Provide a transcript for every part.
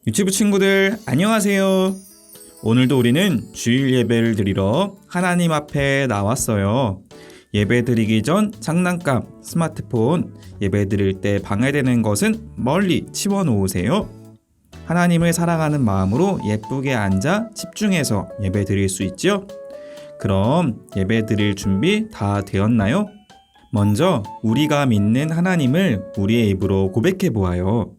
유튜브 친구들 안녕하세요. 오늘도 우리는 주일 예배를 드리러 하나님 앞에 나왔어요. 예배 드리기 전 장난감, 스마트폰, 예배 드릴 때 방해되는 것은 멀리 치워놓으세요. 하나님을 사랑하는 마음으로 예쁘게 앉아 집중해서 예배 드릴 수 있죠? 그럼 예배 드릴 준비 다 되었나요? 먼저 우리가 믿는 하나님을 우리의 입으로 고백해 보아요.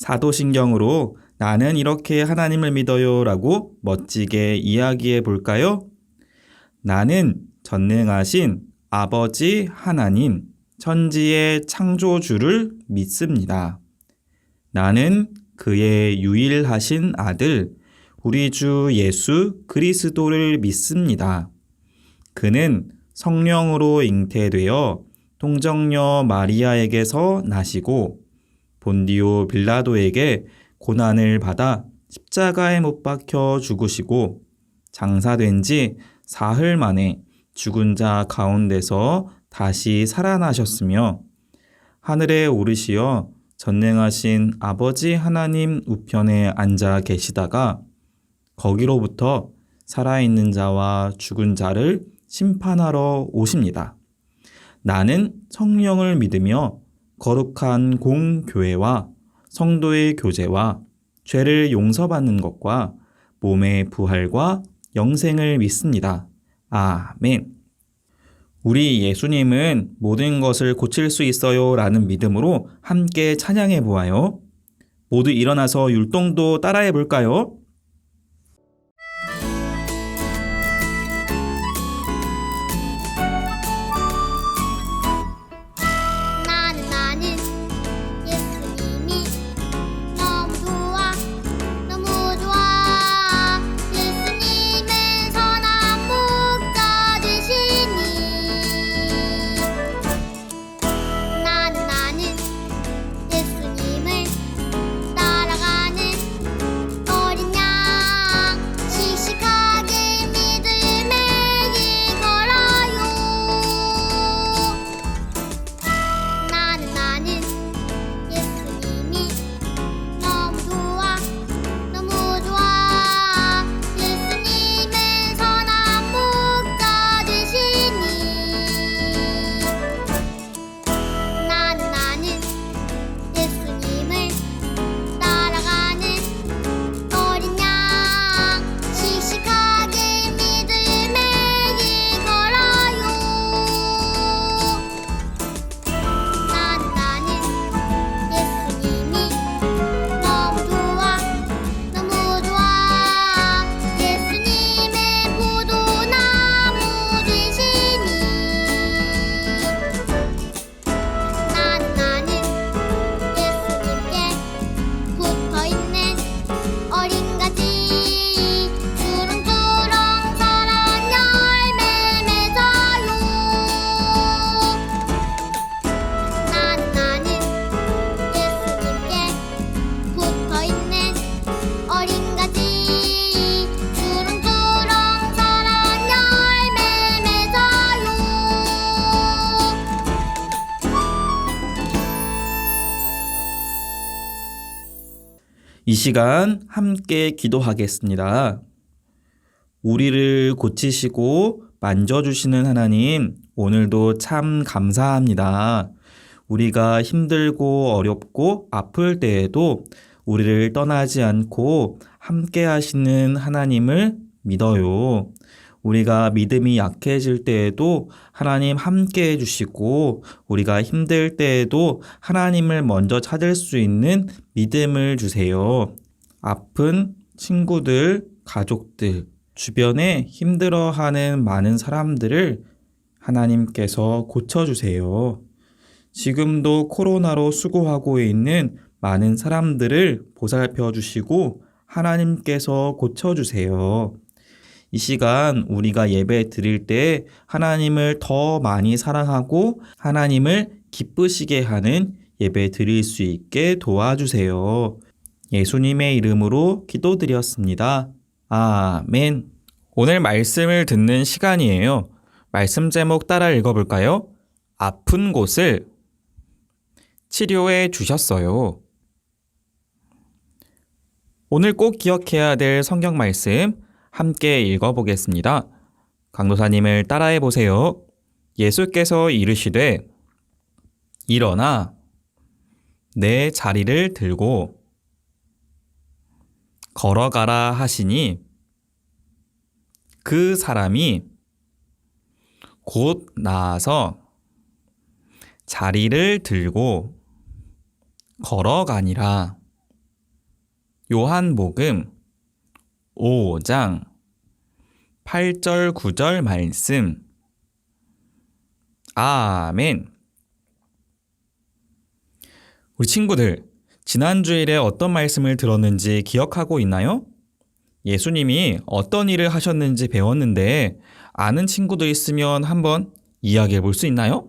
사도신경으로 나는 이렇게 하나님을 믿어요 라고 멋지게 이야기해 볼까요? 나는 전능하신 아버지 하나님, 천지의 창조주를 믿습니다. 나는 그의 유일하신 아들, 우리 주 예수 그리스도를 믿습니다. 그는 성령으로 잉태되어 동정녀 마리아에게서 나시고 본디오 빌라도에게 고난을 받아 십자가에 못 박혀 죽으시고 장사된 지 사흘 만에 죽은 자 가운데서 다시 살아나셨으며 하늘에 오르시어 전능하신 아버지 하나님 우편에 앉아 계시다가 거기로부터 살아있는 자와 죽은 자를 심판하러 오십니다. 나는 성령을 믿으며 거룩한 공교회와 성도의 교제와 죄를 용서받는 것과 몸의 부활과 영생을 믿습니다. 아멘. 우리 예수님은 모든 것을 고칠 수 있어요 라는 믿음으로 함께 찬양해 보아요. 모두 일어나서 율동도 따라해 볼까요? 이 시간 함께 기도하겠습니다. 우리를 고치시고 만져주시는 하나님, 오늘도 참 감사합니다. 우리가 힘들고 어렵고 아플 때에도 우리를 떠나지 않고 함께 하시는 하나님을 믿어요. 우리가 믿음이 약해질 때에도 하나님 함께 해주시고 우리가 힘들 때에도 하나님을 먼저 찾을 수 있는 믿음을 주세요. 아픈 친구들, 가족들, 주변에 힘들어하는 많은 사람들을 하나님께서 고쳐주세요. 지금도 코로나로 수고하고 있는 많은 사람들을 보살펴 주시고 하나님께서 고쳐주세요. 이 시간 우리가 예배 드릴 때 하나님을 더 많이 사랑하고 하나님을 기쁘시게 하는 예배 드릴 수 있게 도와주세요. 예수님의 이름으로 기도드렸습니다. 아멘. 오늘 말씀을 듣는 시간이에요. 말씀 제목 따라 읽어볼까요? 아픈 곳을 치료해 주셨어요. 오늘 꼭 기억해야 될 성경 말씀 함께 읽어보겠습니다. 강도사님을 따라해 보세요. 예수께서 이르시되 일어나 내 자리를 들고 걸어가라 하시니 그 사람이 곧 나아서 자리를 들고 걸어가니라. 요한복음 5장 8절 9절 말씀. 아멘. 우리 친구들, 지난 주일에 어떤 말씀을 들었는지 기억하고 있나요? 예수님이 어떤 일을 하셨는지 배웠는데 아는 친구도 있으면 한번 이야기해 볼 수 있나요?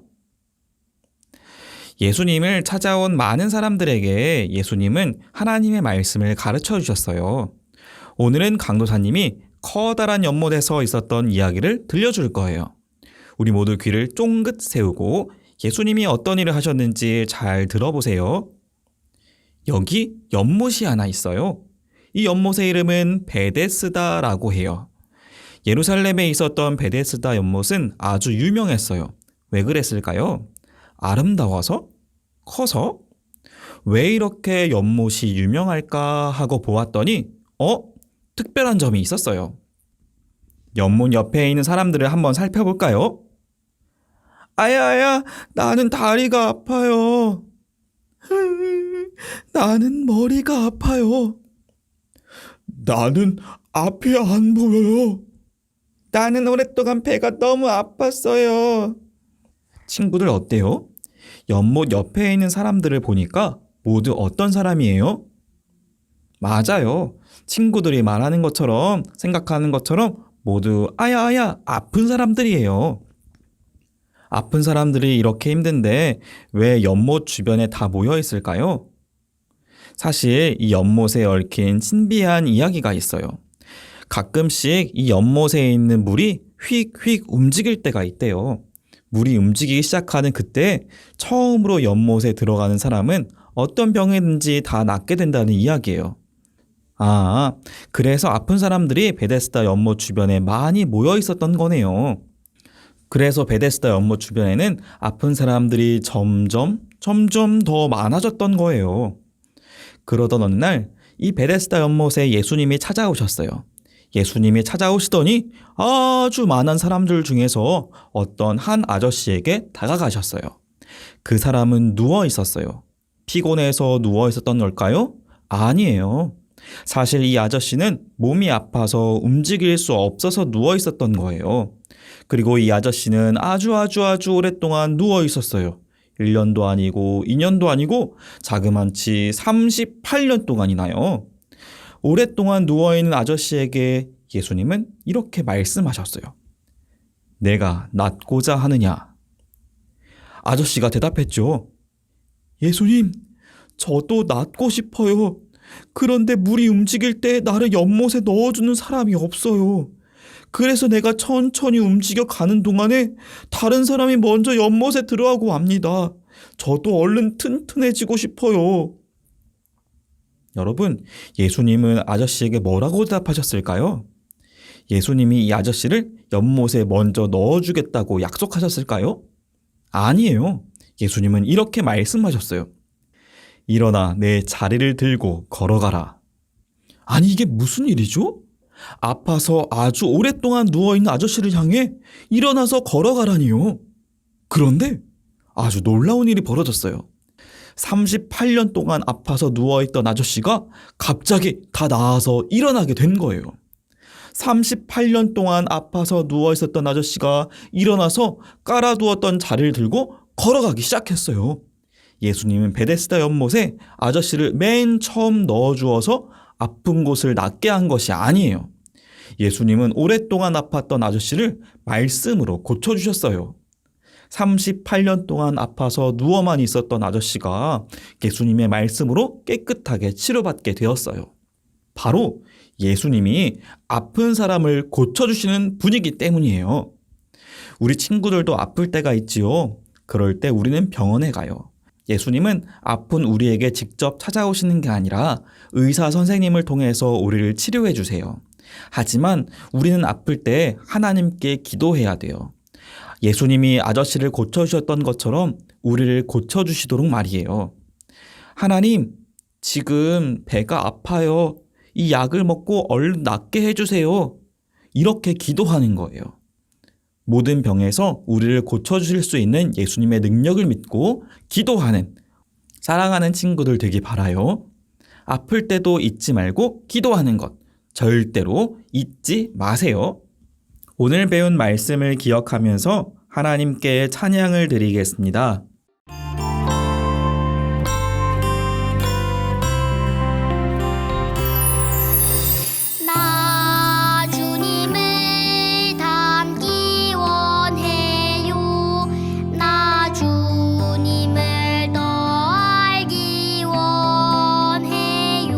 예수님을 찾아온 많은 사람들에게 예수님은 하나님의 말씀을 가르쳐 주셨어요. 오늘은 강도사님이 커다란 연못에서 있었던 이야기를 들려줄 거예요. 우리 모두 귀를 쫑긋 세우고 예수님이 어떤 일을 하셨는지 잘 들어보세요. 여기 연못이 하나 있어요. 이 연못의 이름은 베데스다라고 해요. 예루살렘에 있었던 베데스다 연못은 아주 유명했어요. 왜 그랬을까요? 아름다워서? 커서? 왜 이렇게 연못이 유명할까 하고 보았더니 특별한 점이 있었어요. 연못 옆에 있는 사람들을 한번 살펴볼까요? 아야, 나는 다리가 아파요. 나는 머리가 아파요. 나는 앞이 안 보여요. 나는 오랫동안 배가 너무 아팠어요. 친구들 어때요? 연못 옆에 있는 사람들을 보니까 모두 어떤 사람이에요? 맞아요. 친구들이 말하는 것처럼 생각하는 것처럼 모두 아야 아픈 사람들이에요. 아픈 사람들이 이렇게 힘든데 왜 연못 주변에 다 모여 있을까요? 사실 이 연못에 얽힌 신비한 이야기가 있어요. 가끔씩 이 연못에 있는 물이 휙휙 움직일 때가 있대요. 물이 움직이기 시작하는 그때 처음으로 연못에 들어가는 사람은 어떤 병이든지 다 낫게 된다는 이야기예요. 그래서 아픈 사람들이 베데스다 연못 주변에 많이 모여 있었던 거네요. 그래서 베데스다 연못 주변에는 아픈 사람들이 점점 더 많아졌던 거예요. 그러던 어느 날 이 베데스다 연못에 예수님이 찾아오셨어요. 예수님이 찾아오시더니 아주 많은 사람들 중에서 어떤 한 아저씨에게 다가가셨어요. 그 사람은 누워 있었어요. 피곤해서 누워 있었던 걸까요? 아니에요. 사실 이 아저씨는 몸이 아파서 움직일 수 없어서 누워 있었던 거예요. 그리고 이 아저씨는 아주 오랫동안 누워 있었어요. 1년도 아니고 2년도 아니고 자그만치 38년 동안이나요. 오랫동안 누워있는 아저씨에게 예수님은 이렇게 말씀하셨어요. 내가 낫고자 하느냐? 아저씨가 대답했죠. 예수님, 저도 낫고 싶어요. 그런데 물이 움직일 때 나를 연못에 넣어주는 사람이 없어요. 그래서 내가 천천히 움직여 가는 동안에 다른 사람이 먼저 연못에 들어가고 맙니다. 저도 얼른 튼튼해지고 싶어요. 여러분, 예수님은 아저씨에게 뭐라고 대답하셨을까요? 예수님이 이 아저씨를 연못에 먼저 넣어주겠다고 약속하셨을까요? 아니에요. 예수님은 이렇게 말씀하셨어요. 일어나 내 자리를 들고 걸어가라. 아니, 이게 무슨 일이죠? 아파서 아주 오랫동안 누워있는 아저씨를 향해 일어나서 걸어가라니요. 그런데 아주 놀라운 일이 벌어졌어요. 38년 동안 아파서 누워있던 아저씨가 갑자기 다 나아서 일어나게 된 거예요. 38년 동안 아파서 누워있었던 아저씨가 일어나서 깔아두었던 자리를 들고 걸어가기 시작했어요. 예수님은 베데스다 연못에 아저씨를 맨 처음 넣어주어서 아픈 곳을 낫게 한 것이 아니에요. 예수님은 오랫동안 아팠던 아저씨를 말씀으로 고쳐주셨어요. 38년 동안 아파서 누워만 있었던 아저씨가 예수님의 말씀으로 깨끗하게 치료받게 되었어요. 바로 예수님이 아픈 사람을 고쳐주시는 분이기 때문이에요. 우리 친구들도 아플 때가 있지요. 그럴 때 우리는 병원에 가요. 예수님은 아픈 우리에게 직접 찾아오시는 게 아니라 의사 선생님을 통해서 우리를 치료해 주세요. 하지만 우리는 아플 때 하나님께 기도해야 돼요. 예수님이 아저씨를 고쳐주셨던 것처럼 우리를 고쳐주시도록 말이에요. 하나님, 지금 배가 아파요. 이 약을 먹고 얼른 낫게 해주세요. 이렇게 기도하는 거예요. 모든 병에서 우리를 고쳐주실 수 있는 예수님의 능력을 믿고 기도하는, 사랑하는 친구들 되길 바라요. 아플 때도 잊지 말고 기도하는 것 절대로 잊지 마세요. 오늘 배운 말씀을 기억하면서 하나님께 찬양을 드리겠습니다. 나 주님을 닮기 원해요. 나 주님을 더 알기 원해요.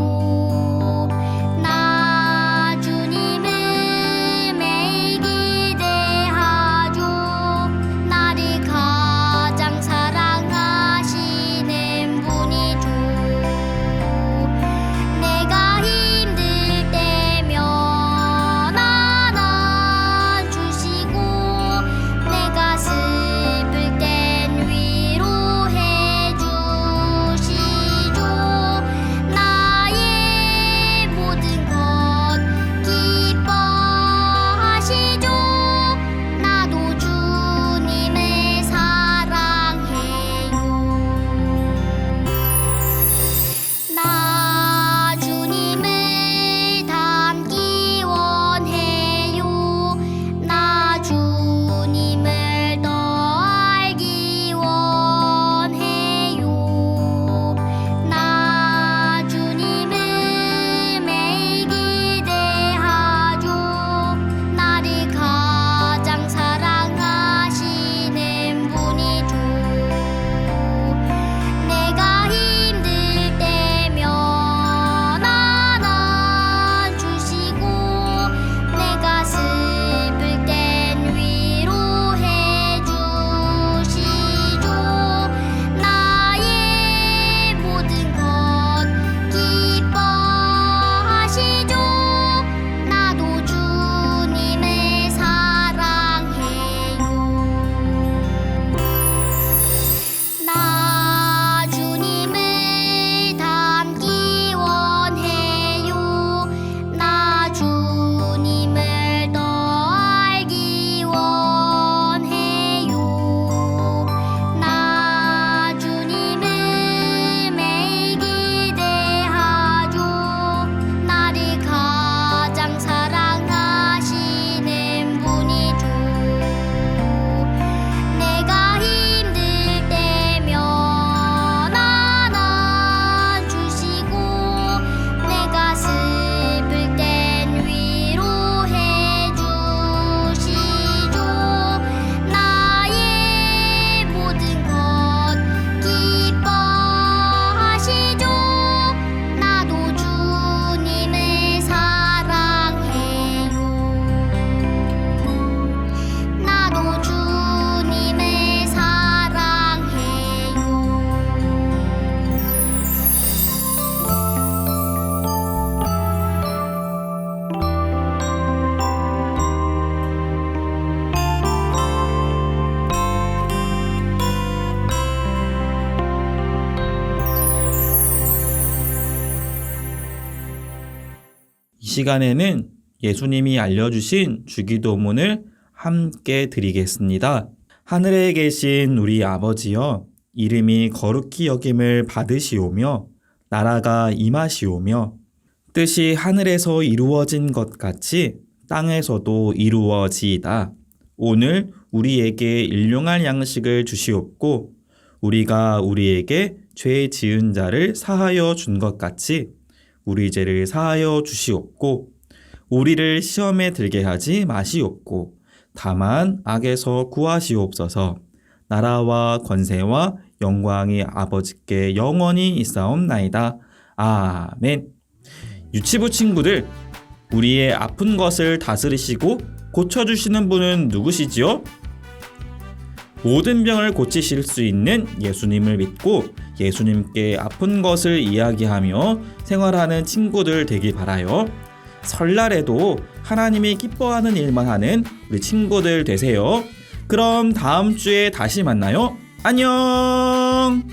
나 주님을 매일 기대하죠. 나를 가장 사랑하시는 분이죠. 내가 힘들 때면 안아주시고 내가 슬플 땐 위로해 주시죠. 나의 모든 것 기뻐하시죠. 나도 주님을 사랑해요. 나 주님을 닮기 원해요. 나 주님을 더 알기 원해요. 나 주님을 매일 기대하죠. 나를 가장 사랑하시는 분이죠. 내가 힘들 때면 안아주시고 내가 슬플 땐 위로해 주시죠. 나의 모든 것 기뻐하시죠. 나도 주님을 사랑해요. 나 주님을 닮기 원해요. 나 주님을 더 알기 원해요. 나 주님을 매일 기대하죠. 나를 가장 사랑하시는 분이죠. 내가 힘들 때면 안아주시고 내가 슬플 땐 위로해 주시죠. 나의 모든 것 기뻐하시죠. 나도 주님을 사랑해요. 나도 주님을 사랑해요. 이 시간에는 예수님이 알려주신 주기도문을 함께 드리겠습니다. 하늘에 계신 우리 아버지여, 이름이 거룩히 여김을 받으시오며 나라가 임하시오며 뜻이 하늘에서 이루어진 것 같이 땅에서도 이루어지이다. 오늘 우리에게 일용할 양식을 주시옵고 우리가 우리에게 죄 지은 자를 사하여 준 것 같이 우리 죄를 사하여 주시옵고 우리를 시험에 들게 하지 마시옵고 다만 악에서 구하시옵소서. 나라와 권세와 영광이 아버지께 영원히 있사옵나이다. 아멘. 유치부 친구들, 우리의 아픈 것을 다스리시고 고쳐주시는 분은 누구시지요? 모든 병을 고치실 수 있는 예수님을 믿고 예수님께 아픈 것을 이야기하며 생활하는 친구들 되길 바라요. 설날에도 하나님이 기뻐하는 일만 하는 우리 친구들 되세요. 그럼 다음 주에 다시 만나요. 안녕!